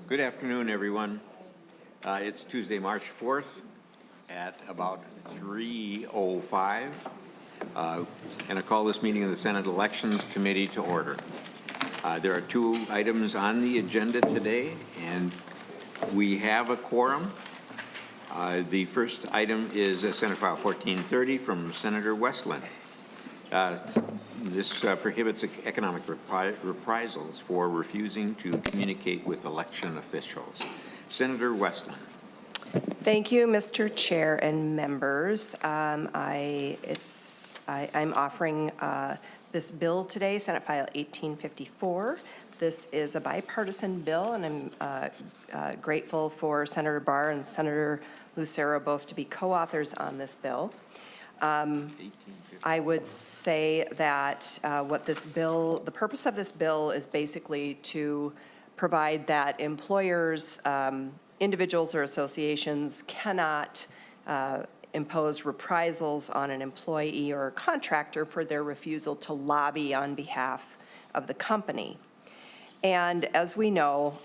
Good afternoon, everyone. It's Tuesday, March 4th at about 3:05. And I call this meeting of the Senate Elections Committee to order. There are two items on the agenda today, and we have a quorum. The first item is Senate File 1430 from Senator Westlin. This prohibits economic reprisals for refusing to communicate with election officials. Senator Westlin. Thank you, Mr. Chair and members. I'm offering this bill today, Senate File 1854. This is a bipartisan bill, and I'm grateful for Senator Barr and Senator Lucero both to be co-authors on this bill. I would say that the purpose of this bill is basically to provide that employers, individuals or associations cannot impose reprisals on an employee or a contractor for their refusal to lobby on behalf of the company. And as we know,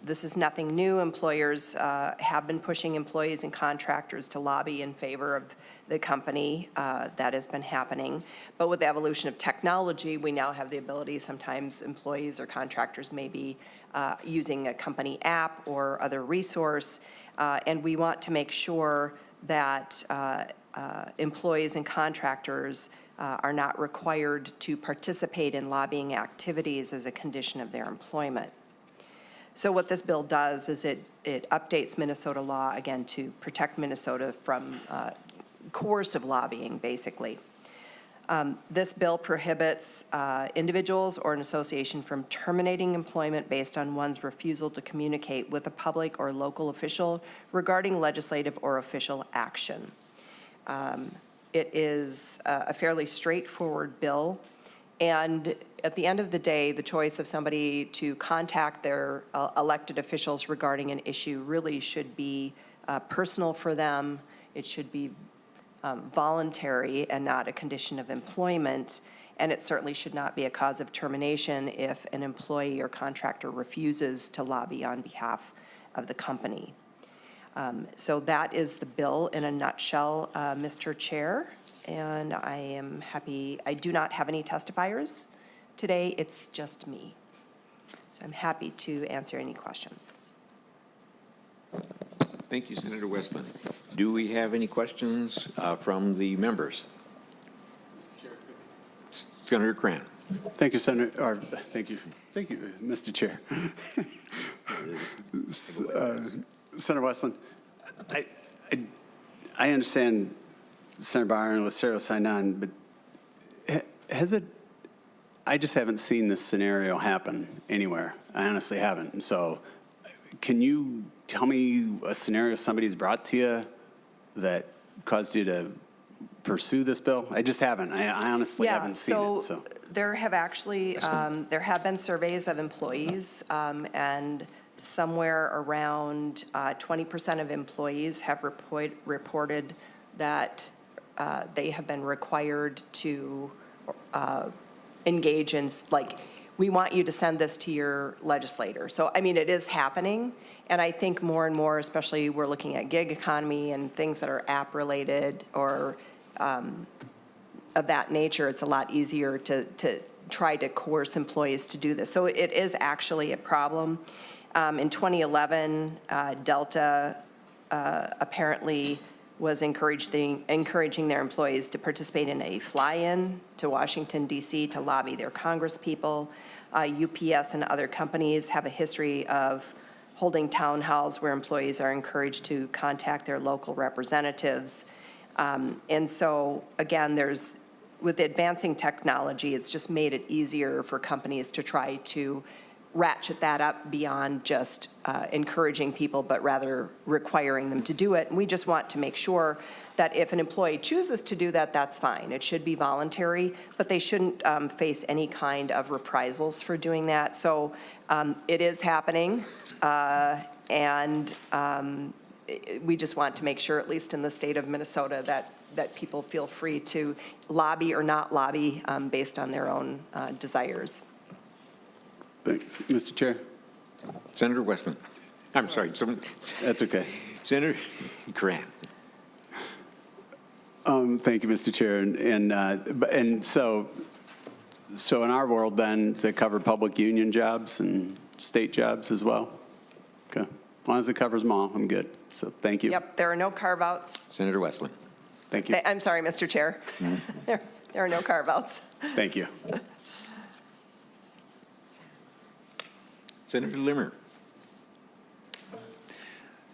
this is nothing new. Employers have been pushing employees and contractors to lobby in favor of the company. That has been happening. But with the evolution of technology, we now have the ability, sometimes employees or contractors may be using a company app or other resource, and we want to make sure that employees and contractors are not required to participate in lobbying activities as a condition of their employment. So what this bill does is it updates Minnesota law, again, to protect Minnesota from coercive lobbying, basically. This bill prohibits individuals or an association from terminating employment based on one's refusal to communicate with a public or local official regarding legislative or official action. It is a fairly straightforward bill, and at the end of the day, the choice of somebody to contact their elected officials regarding an issue really should be personal for them. It should be voluntary and not a condition of employment, and it certainly should not be a cause of termination if an employee or contractor refuses to lobby on behalf of the company. So that is the bill in a nutshell, Mr. Chair, and I am happy. I do not have any testifiers today. It's just me. So I'm happy to answer any questions. Thank you, Senator Westlin. Do we have any questions from the members? Senator Cran. Thank you, Senator. Thank you, Mr. Chair. Senator Westlin, I understand Senator Barr and Lucero signed on, but has it? I just haven't seen this scenario happen anywhere. I honestly haven't. And so, can you tell me a scenario somebody's brought to you that caused you to pursue this bill? I just haven't. I honestly haven't seen it. So there have actually there have been surveys of employees, and somewhere around 20% of employees have reported that they have been required to engage in, like, we want you to send this to your legislator. So, I mean, it is happening. And I think more and more, especially we're looking at gig economy and things that are app related or of that nature, it's a lot easier to try to coerce employees to do this. So it is actually a problem. In 2011, Delta apparently was encouraging their employees to participate in a fly-in to Washington, D.C. to lobby their congresspeople. UPS and other companies have a history of holding town halls where employees are encouraged to contact their local representatives. And so, again, with advancing technology, it's just made it easier for companies to try to ratchet that up beyond just encouraging people, but rather requiring them to do it. And we just want to make sure that if an employee chooses to do that, that's fine. It should be voluntary, but they shouldn't face any kind of reprisals for doing that. So it is happening, and we just want to make sure, at least in the state of Minnesota, that people feel free to lobby or not lobby based on their own desires. Thanks. Mr. Chair. Senator Westlin. I'm sorry, That's okay. Senator Grant. Thank you, Mr. Chair. And so in our world then, to cover public union jobs and state jobs as well? Okay. As long as it covers them all, I'm good. So thank you. Yep, there are no carve-outs. Senator Westlin. Thank you. I'm sorry, Mr. Chair. There are no carve-outs. Thank you. Senator Limmer.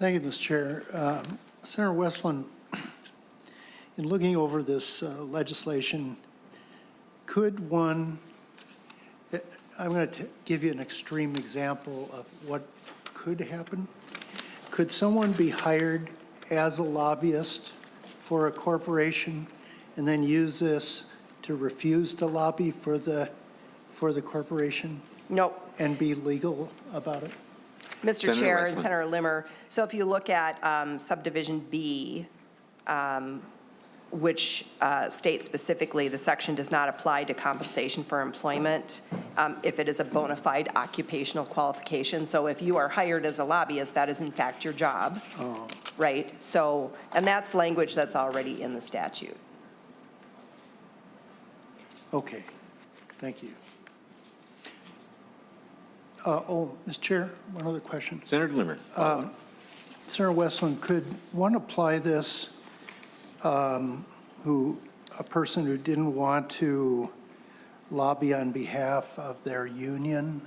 Thank you, Mr. Chair. Senator Westlin, in looking over this legislation, could one, I'm going to give you an extreme example of what could happen. Could someone be hired as a lobbyist for a corporation and then use this to refuse to lobby for the corporation Nope. and be legal about it? Mr. Senator Chair and Westlin. Senator Limmer, so if you look at subdivision B, which states specifically the section does not apply to compensation for employment if it is a bona fide occupational qualification. So if you are hired as a lobbyist, that is in fact your job, right? So, and that's language that's already in the statute. Okay, thank you. Mr. Chair, one other question. Senator Limmer. Senator Westlin, could one apply this, a person who didn't want to lobby on behalf of their union,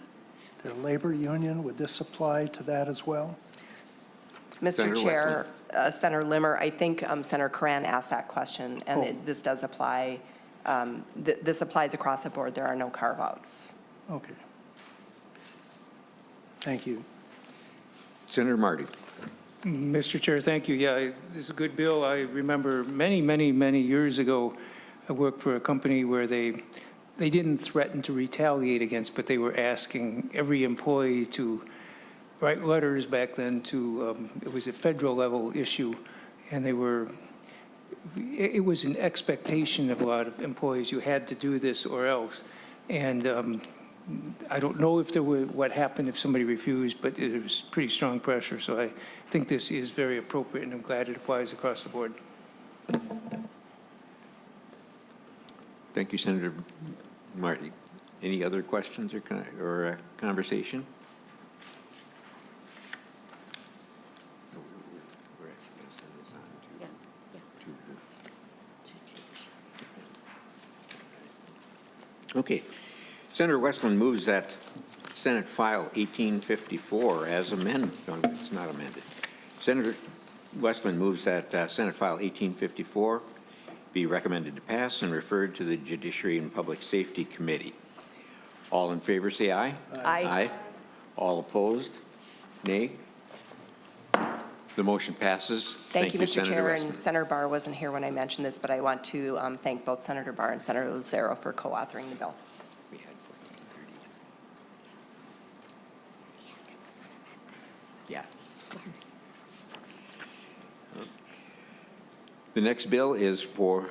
their labor union, would this apply to that as well? Mr. Senator Chair, Senator Limmer, I think Senator Coran asked that question, and Oh. this does apply. This applies across the board. There are no carve-outs. Okay. Thank you. Senator Marty. Mr. Chair, thank you. Yeah, this is a good bill. I remember many years ago, I worked for a company where they didn't threaten to retaliate against, but they were asking every employee to write letters back then to, it was a federal level issue, and it was an expectation of a lot of employees, you had to do this or else. And I don't know if what happened if somebody refused, but it was pretty strong pressure. So I think this is very appropriate, and I'm glad it applies across the board. Thank you, Senator Marty. Any other questions or conversation? Okay. Senator Westlin moves that Senate File 1854 as amended. No, it's not amended. Senator Westlin moves that Senate File 1854 be recommended to pass and referred to the Judiciary and Public Safety Committee. All in favor, say aye. Aye. Aye. All opposed, nay. The motion passes. Thank you, Mr. Senator Chair, Westlin. and Senator Barr wasn't here when I mentioned this, but I want to thank both Senator Barr and Senator Lucero for co-authoring the bill. We had 14:30. Yeah. The next bill is from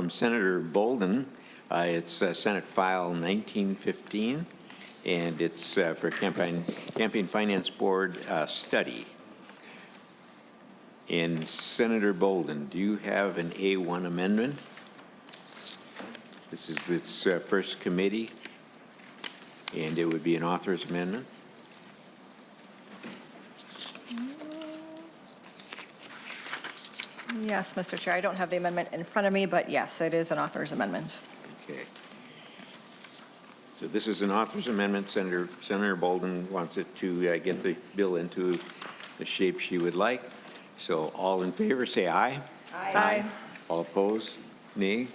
Senator Boldon. It's Senate File 1915, and it's for Campaign Finance Board study. And Senator Boldon, do you have an A1 amendment? This is its first committee, and it would be an author's amendment. Yes, Mr. Chair, I don't have the amendment in front of me, but yes, it is an author's amendment. Okay. So this is an author's amendment. Senator Boldon wants it to get the bill into the shape she would like. So all in favor, say aye. Aye. All opposed, nay.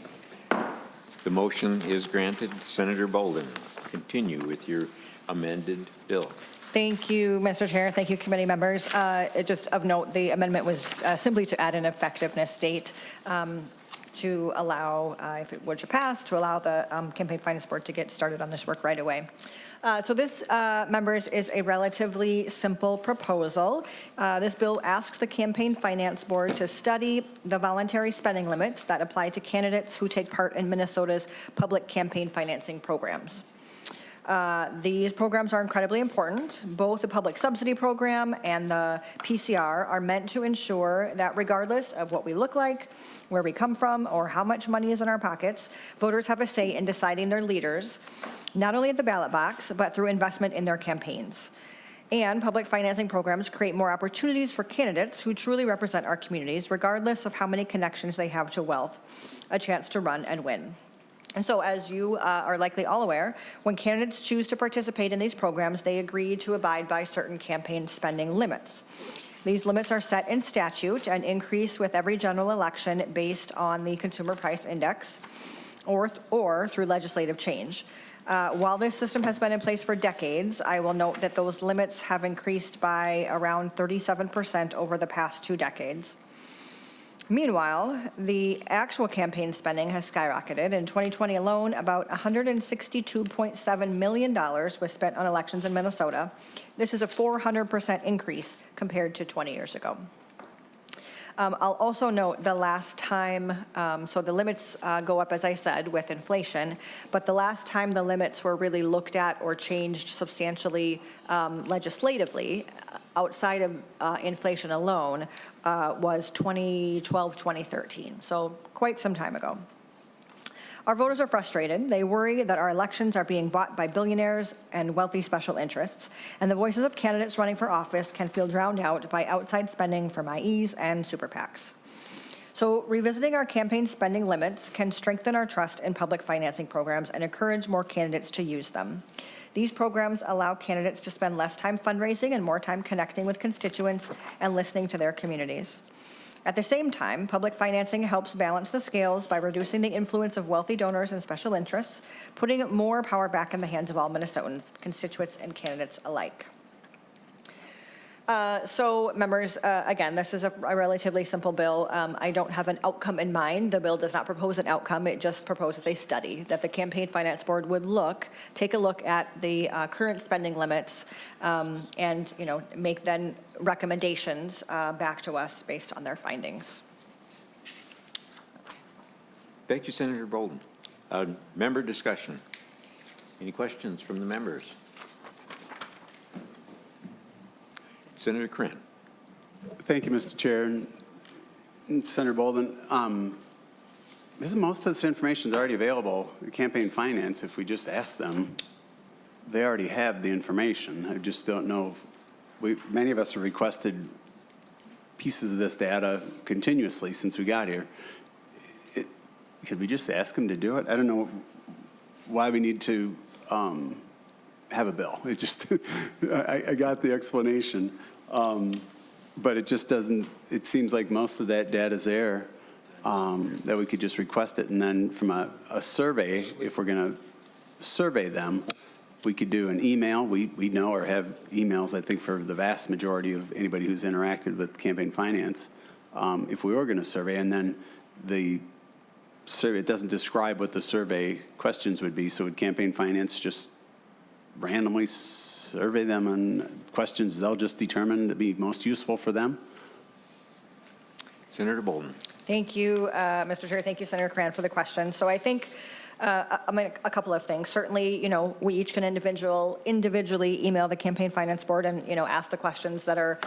The motion is granted. Senator Boldon, continue with your amended bill. Thank you, Mr. Chair. Thank you, committee members. Just of note, the amendment was simply to add an effectiveness date to allow, if it were to pass, to allow the Campaign Finance Board to get started on this work right away. So this, members, is a relatively simple proposal. This bill asks the Campaign Finance Board to study the voluntary spending limits that apply to candidates who take part in Minnesota's public campaign financing programs. These programs are incredibly important. Both the public subsidy program and the PCR are meant to ensure that regardless of what we look like, where we come from, or how much money is in our pockets, voters have a say in deciding their leaders, not only at the ballot box, but through investment in their campaigns. And public financing programs create more opportunities for candidates who truly represent our communities, regardless of how many connections they have to wealth, a chance to run and win. And so, as you are likely all aware, when candidates choose to participate in these programs, they agree to abide by certain campaign spending limits. These limits are set in statute and increase with every general election based on the Consumer Price Index or through legislative change. While this system has been in place for decades, I will note that those limits have increased by around 37% over the past 2 decades. Meanwhile, the actual campaign spending has skyrocketed. In 2020 alone, about $162.7 million was spent on elections in Minnesota. This is a 400% increase compared to 20 years ago. I'll also note the last time, so the limits go up, as I said, with inflation, but the last time the limits were really looked at or changed substantially legislatively, outside of inflation alone, was 2012, 2013, so quite some time ago. Our voters are frustrated. They worry that our elections are being bought by billionaires and wealthy special interests, and the voices of candidates running for office can feel drowned out by outside spending from IEs and super PACs. So revisiting our campaign spending limits can strengthen our trust in public financing programs and encourage more candidates to use them. These programs allow candidates to spend less time fundraising and more time connecting with constituents and listening to their communities. At the same time, public financing helps balance the scales by reducing the influence of wealthy donors and special interests, putting more power back in the hands of all Minnesotans, constituents and candidates alike. So, members, again, this is a relatively simple bill. I don't have an outcome in mind. The bill does not propose an outcome. It just proposes a study that the Campaign Finance Board would take a look at the current spending limits and, make then recommendations back to us based on their findings. Thank you, Senator Boldon. Member discussion. Any questions from the members? Senator Krantz. Thank you, Mr. Chair. And Senator Boldon, most of this information is already available. Campaign finance, if we just ask them, they already have the information. I just don't know. Many of us have requested pieces of this data continuously since we got here. Could we just ask them to do it? I don't know why we need to have a bill. It just, I got the explanation. But it just doesn't, it seems like most of that data is there, that we could just request it. And then from a survey, if we're going to survey them, we could do an email. We know or have emails, I think, for the vast majority of anybody who's interacted with campaign finance. If we were going to survey, and then the survey, it doesn't describe what the survey questions would be. So would campaign finance just randomly survey them on questions they'll just determine to be most useful for them? Senator Boldon. Thank you, Mr. Chair. Thank you, Senator Krantz, for the question. So I think a couple of things. Certainly, we each can individually email the Campaign Finance Board and, ask the questions that are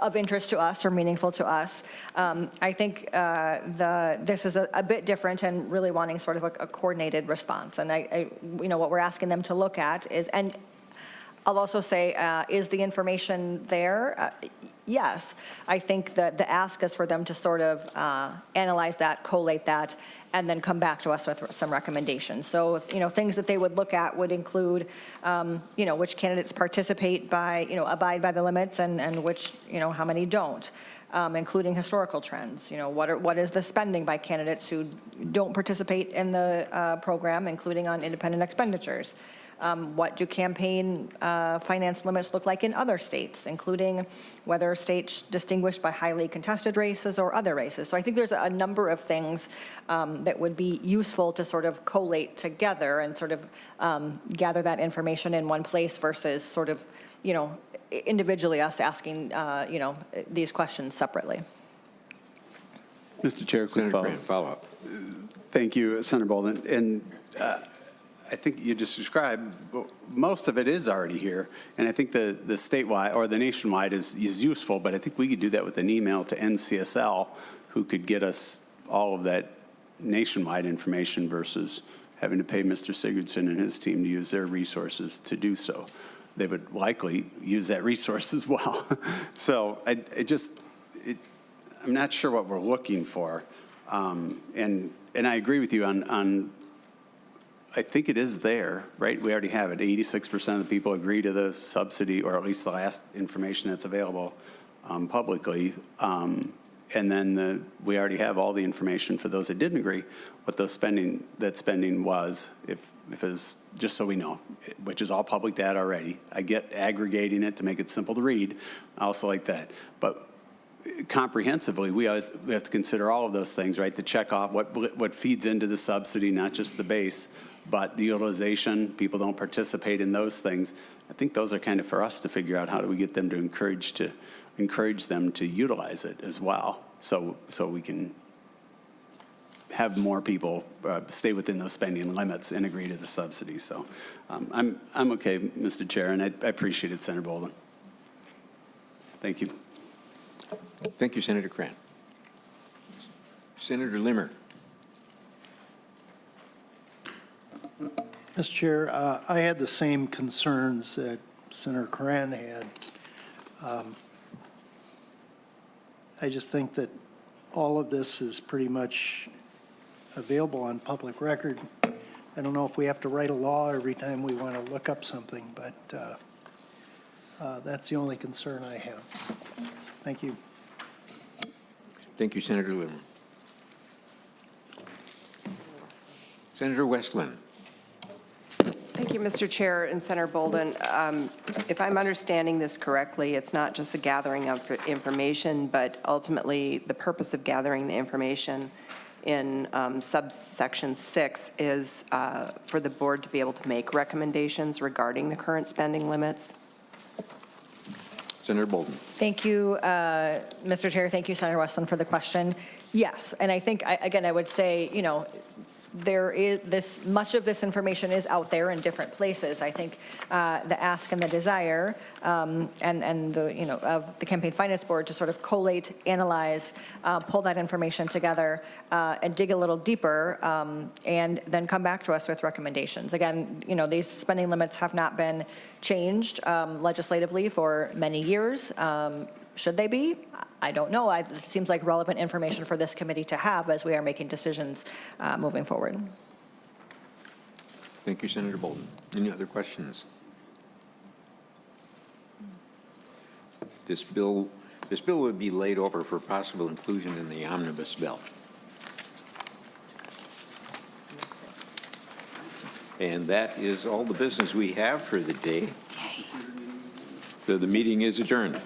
of interest to us or meaningful to us. I think this is a bit different and really wanting sort of a coordinated response. And what we're asking them to look at is, and I'll also say, is the information there? Yes. I think that the ask is for them to sort of analyze that, collate that, and then come back to us with some recommendations. So, things that they would look at would include, which candidates participate by, abide by the limits and which, how many don't, including historical trends. What is the spending by candidates who don't participate in the program, including on independent expenditures? What do campaign finance limits look like in other states, including whether states distinguished by highly contested races or other races? So I think there's a number of things that would be useful to sort of collate together and sort of gather that information in one place versus sort of, individually us asking, these questions separately. Mr. Chair, quick Senator Krantz, follow up. Thank you, Senator Boldon. And I think you just described, most of it is already here. And I think the statewide or the nationwide is useful, but I think we could do that with an email to NCSL, who could get us all of that nationwide information versus having to pay Mr. Sigurdson and his team to use their resources to do so. They would likely use that resource as well. So I'm not sure what we're looking for. And I agree with you on I think it is there, right? We already have it. 86% of the people agree to the subsidy, or at least the last information that's available publicly. And then we already have all the information for those that didn't agree, what those spending was, if it's, just so we know, which is all public data already. I get aggregating it to make it simple to read. I also like that. But comprehensively, we have to consider all of those things, right? To check off what feeds into the subsidy, not just the base, but the utilization. People don't participate in those things. I think those are kind of for us to figure out how do we get them to encourage them to utilize it as well, so we can have more people stay within those spending limits and agree to the subsidies. So I'm okay, Mr. Chair, and I appreciate it, Senator Boldon. Thank you. Thank you, Senator Krantz. Senator Limmer. Mr. Chair, I had the same concerns that Senator Coran had. I just think that all of this is pretty much available on public record. I don't know if we have to write a law every time we want to look up something, but that's the only concern I have. Thank you. Thank you, Senator Limmer. Senator Westlin. Thank you, Mr. Chair and Senator Boldon. If I'm understanding this correctly, it's not just the gathering of information, but ultimately the purpose of gathering the information in subsection 6 is for the board to be able to make recommendations regarding the current spending limits. Senator Boldon. Thank you, Mr. Chair. Thank you, Senator Westlin, for the question. Yes, and I think, again, I would say, there is much of this information is out there in different places. I think the ask and the desire and the, of the Campaign Finance Board to sort of collate, analyze, pull that information together and dig a little deeper and then come back to us with recommendations. Again, these spending limits have not been changed legislatively for many years. Should they be? I don't know. It seems like relevant information for this committee to have as we are making decisions moving forward. Thank you, Senator Boldon. Any other questions? This bill would be laid over for possible inclusion in the omnibus bill. And that is all the business we have for the day. So the meeting is adjourned.